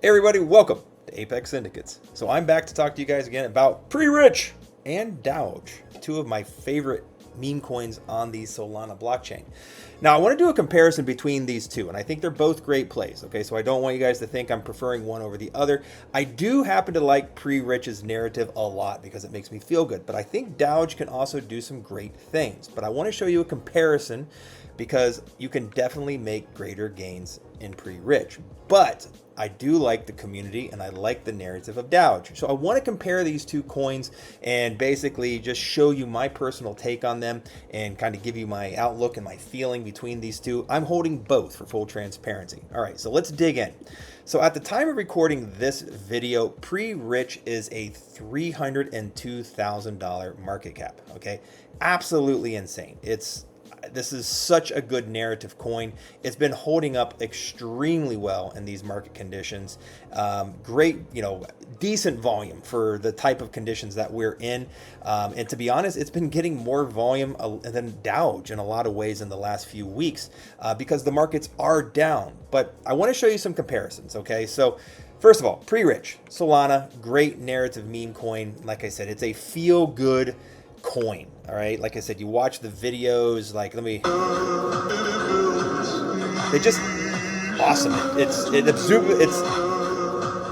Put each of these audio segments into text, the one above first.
Hey everybody, welcome to Apex Syndicates. So I'm back to talk to you guys again about Pre-Rich and Dowge, two of my favorite meme coins on the Solana blockchain. Now I want to do a comparison between these two, and I think they're both great plays, okay? So I don't want you guys to think I'm preferring one over the other. I do happen to like Pre-Rich's narrative a lot because it makes me feel good, but I think Dowge can also do some great things. But I want to show you a comparison because you can definitely make greater gains in Pre-Rich. But I do like the community and I like the narrative of Dowge. So I want to compare these two coins and basically just show you my personal take on them and kind of give you my outlook and my feeling between these two. I'm holding both for full transparency. All right, so let's dig in. So at the time of recording this video, Pre-Rich is a $302,000 market cap, okay? Absolutely insane. This is such a good narrative coin. It's been holding up extremely well in these market conditions. Great, decent volume for the type of conditions that we're in. And to be honest, it's been getting more volume than Dowge in a lot of ways in the last few weeks because the markets are down. But I want to show you some comparisons, okay? So first of all, Pre-Rich, Solana, great narrative meme coin. Like I said, it's a feel-good coin. All right, like I said, you watch the videos, like they just awesome.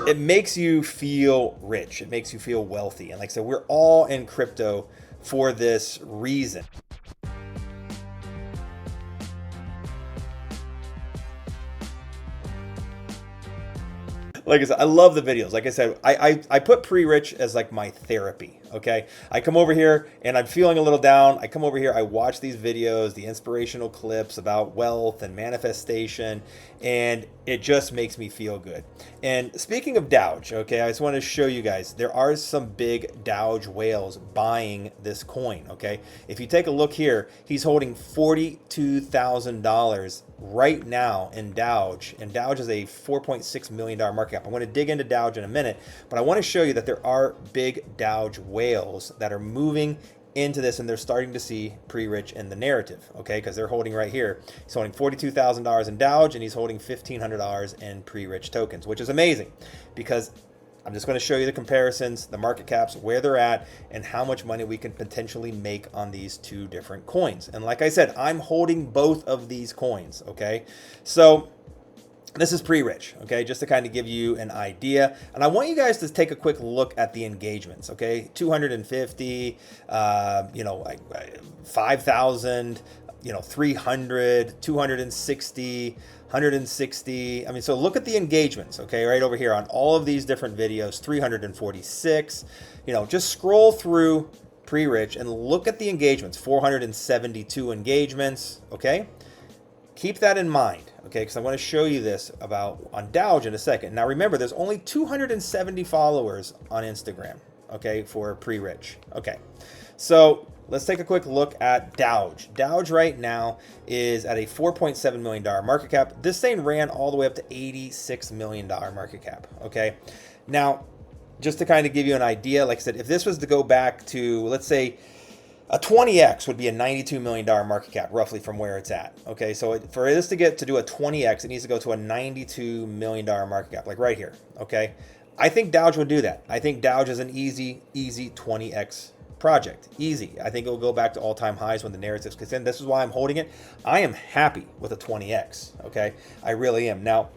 It makes you feel rich. It makes you feel wealthy. And like I said, we're all in crypto for this reason. Like I said, I love the videos. Like I said, I put Pre-Rich as like my therapy, okay? I come over here and I'm feeling a little down. I come over here, I watch these videos, the inspirational clips about wealth and manifestation, and it just makes me feel good. And speaking of Dowge, okay, I just want to show you guys, there are some big Dowge whales buying this coin, okay? If you take a look here, he's holding $42,000 right now in Dowge, and Dowge is a $4.6 million market cap. I'm going to dig into Dowge in a minute, but I want to show you that there are big Dowge whales that are moving into this, and they're starting to see Pre-Rich in the narrative, okay? Because they're holding right here. He's holding $42,000 in Dowge, and he's holding $1,500 in Pre-Rich tokens, which is amazing because I'm just going to show you the comparisons, the market caps, where they're at, and how much money we can potentially make on these two different coins. And like I said, I'm holding both of these coins, okay? So this is Pre-Rich, okay, just to kind of give you an idea. And I want you guys to take a quick look at the engagements, okay? 250, 5,000, 300, 260, 160. I mean, so look at the engagements, okay, right over here on all of these different videos, 346. Just scroll through Pre-Rich and look at the engagements, 472 engagements, okay? Keep that in mind, okay, because I want to show you this on Dowge in a second. Now remember, there's only 270 followers on Instagram, okay, for Pre-Rich. Okay, so let's take a quick look at Dowge. Dowge right now is at a $4.7 million market cap. This thing ran all the way up to $86 million market cap, okay? Now, just to kind of give you an idea, like I said, if this was to go back to, let's say, a 20x would be a $92 million market cap, roughly from where it's at. Okay, so for this to do a 20x, it needs to go to a $92 million market cap, like right here. Okay, I think Dowge would do that. I think Dowge is an easy 20x project. Easy. I think it will go back to all-time highs when the narratives kick in. This is why I'm holding it. I am happy with a 20x. Okay, I really am. Now,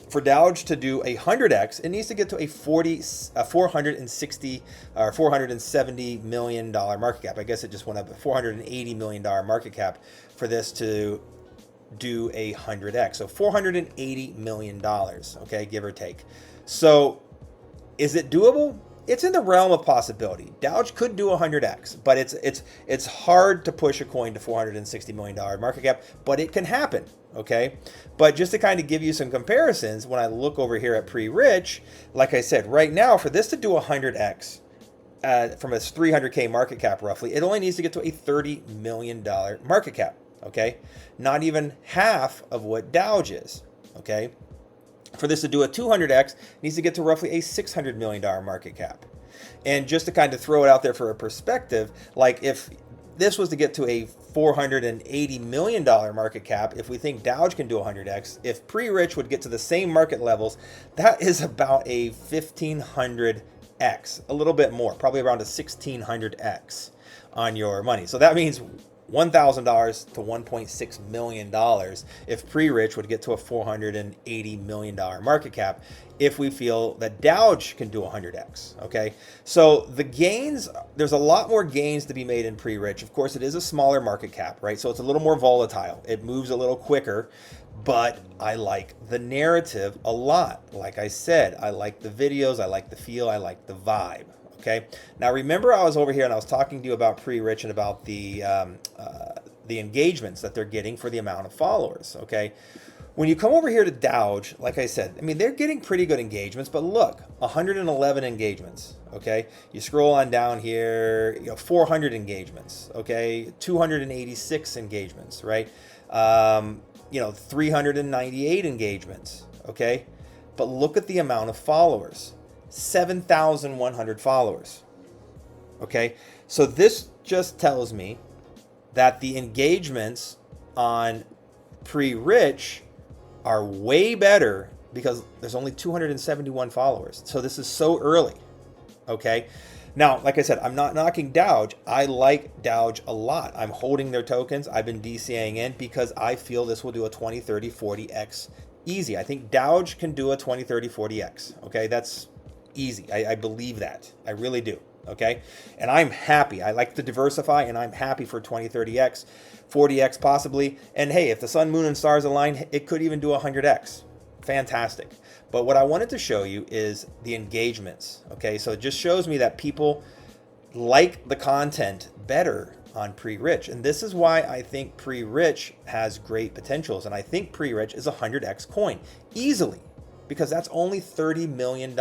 for Dowge to do a 100x, it needs to get to a 460 or $470 million market cap. I guess it just went up to $480 million market cap for this to do a 100x. So $480 million, okay, give or take. So is it doable? It's in the realm of possibility. Dowge could do a 100x, but it's hard to push a coin to $460 million market cap, but it can happen, okay? But just to kind of give you some comparisons, when I look over here at Pre-Rich, like I said, right now, for this to do a 100x from a 300K market cap roughly, it only needs to get to a $30 million market cap, okay? Not even half of what Dowge is, okay? For this to do a 200x, it needs to get to roughly a $600 million market cap. And just to kind of throw it out there for a perspective, like if this was to get to a $480 million market cap, if we think Dowge can do 100x, if pre-rich would get to the same market levels, that is about a 1500x, a little bit more, probably around a 1600x on your money. So that means $1,000 to $1.6 million if pre-rich would get to a $480 million market cap, if we feel that Dowge can do 100x, okay? So the gains, there's a lot more gains to be made in pre-rich. Of course, it is a smaller market cap, right? So it's a little more volatile. It moves a little quicker, but I like the narrative a lot. Like I said, I like the videos, I like the feel, I like the vibe. Okay. Now remember, I was over here and I was talking to you about pre-rich and about the engagements that they're getting for the amount of followers. Okay. When you come over here to Dowge, like I said, I mean, they're getting pretty good engagements, but look, 111 engagements. Okay. You scroll on down here, 400 engagements. Okay. 286 engagements, right? 398 engagements. Okay. But look at the amount of followers. 7,100 followers. Okay, so this just tells me that the engagements on pre-rich are way better because there's only 271 followers. So this is so early. Okay, now, like I said, I'm not knocking Dowge. I like Dowge a lot. I'm holding their tokens. I've been DCAing in because I feel this will do a 20, 30, 40x easy. I think Dowge can do a 20, 30, 40x. Okay, that's easy. I believe that. I really do. Okay. And I'm happy. I like to diversify and I'm happy for 20, 30x, 40x possibly. And hey, if the sun, moon, and stars align, it could even do 100x. Fantastic. But what I wanted to show you is the engagements. Okay. So it just shows me that people like the content better on pre-rich. And this is why I think pre-rich has great potentials. And I think pre-rich is a 100x coin easily, because that's only $30 million.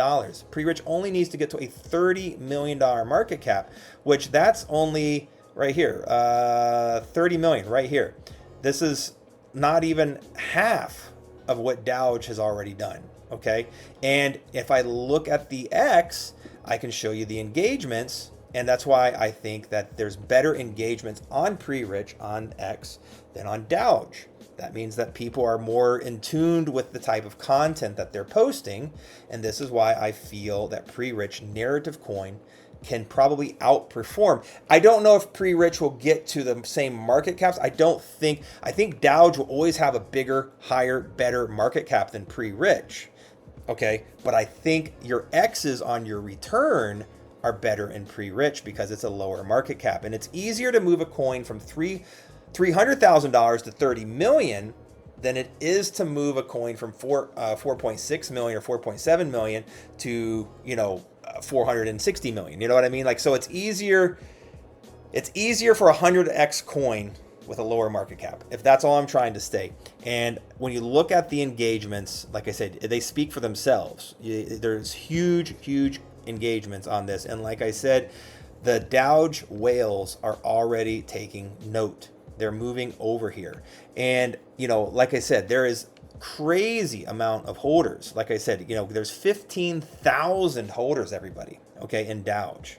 Pre-rich only needs to get to a $30 million market cap, which that's only right here, 30 million right here. This is not even half of what Dowge has already done, okay? And if I look at the X, I can show you the engagements, and that's why I think that there's better engagements on pre-rich on X than on Dowge. That means that people are more in tuned with the type of content that they're posting. And this is why I feel that pre-rich narrative coin can probably outperform. I don't know if pre-rich will get to the same market caps. I think Dowge will always have a bigger, higher, better market cap than pre-rich. Okay. But I think your X's on your return are better in pre-rich because it's a lower market cap. And it's easier to move a coin from $300,000 to 30 million than it is to move a coin from 4.6 million or 4.7 million to 460 million. You know what I mean? Like, so it's easier for a 100x coin with a lower market cap, if that's all I'm trying to say. And when you look at the engagements, like I said, they speak for themselves. There's huge engagements on this, and like I said, the Dowge whales are already taking note. They're moving over here. And, like I said, there is crazy amount of holders. Like I said, there's 15,000 holders, everybody, okay, in Dowge.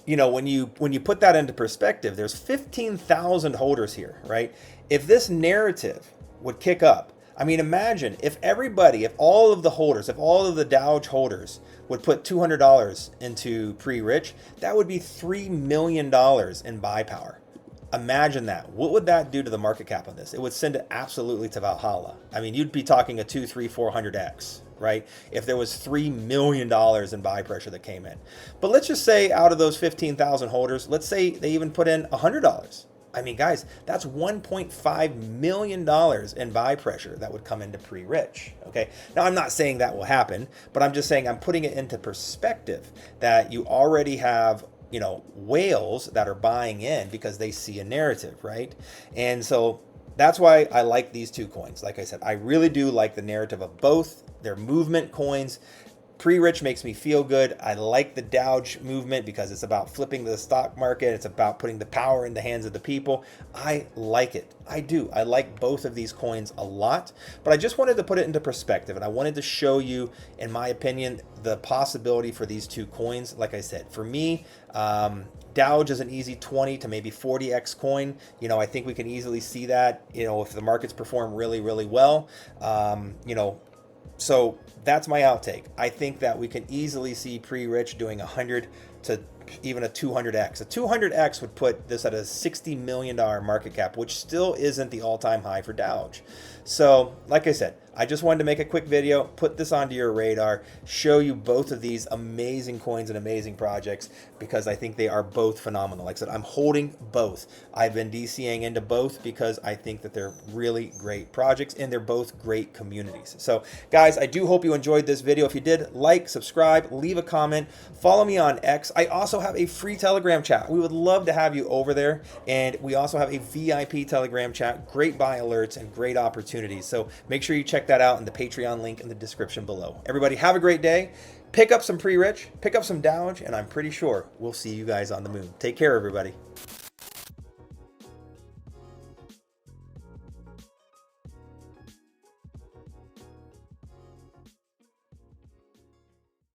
When you put that into perspective, there's 15,000 holders here, right? If this narrative would kick up, I mean, imagine if all of the Dowge holders would put $200 into pre-rich, that would be $3 million in buy power. Imagine that. What would that do to the market cap on this? It would send it absolutely to Valhalla. I mean, you'd be talking a 2, 3, 400x, right? If there was $3 million in buy pressure that came in. But let's just say out of those 15,000 holders, let's say they even put in $100. I mean, guys, that's $1.5 million in buy pressure that would come into pre-rich, okay? Now, I'm not saying that will happen, but I'm just saying I'm putting it into perspective that you already have whales that are buying in because they see a narrative, right? And so that's why I like these two coins. Like I said, I really do like the narrative of both. They're movement coins. Pre-rich makes me feel good. I like the Dowge movement because it's about flipping the stock market. It's about putting the power in the hands of the people. I like it. I do. I like both of these coins a lot, but I just wanted to put it into perspective, and I wanted to show you, in my opinion, the possibility for these two coins. Like I said, for me, Dowge is an easy 20 to maybe 40x coin. You know, I think we can easily see that, you know, if the markets perform really, really well. You know, so that's my outtake. I think that we can easily see pre-rich doing 100 to even a 200x. A 200x would put this at a $60 million market cap, which still isn't the all-time high for Dowge. So, like I said, I just wanted to make a quick video, put this onto your radar, show you both of these amazing coins and amazing projects, because I think they are both phenomenal. Like I said, I'm holding both. I've been DCing into both because I think that they're really great projects and they're both great communities. So guys, I do hope you enjoyed this video. If you did, like, subscribe, leave a comment, follow me on X. I also have a free Telegram chat. We would love to have you over there. And we also have a VIP Telegram chat, great buy alerts and great opportunities. So make sure you check that out in the Patreon link in the description below. Everybody have a great day. Pick up some pre-rich, pick up some Dowge, and I'm pretty sure we'll see you guys on the moon. Take care, everybody.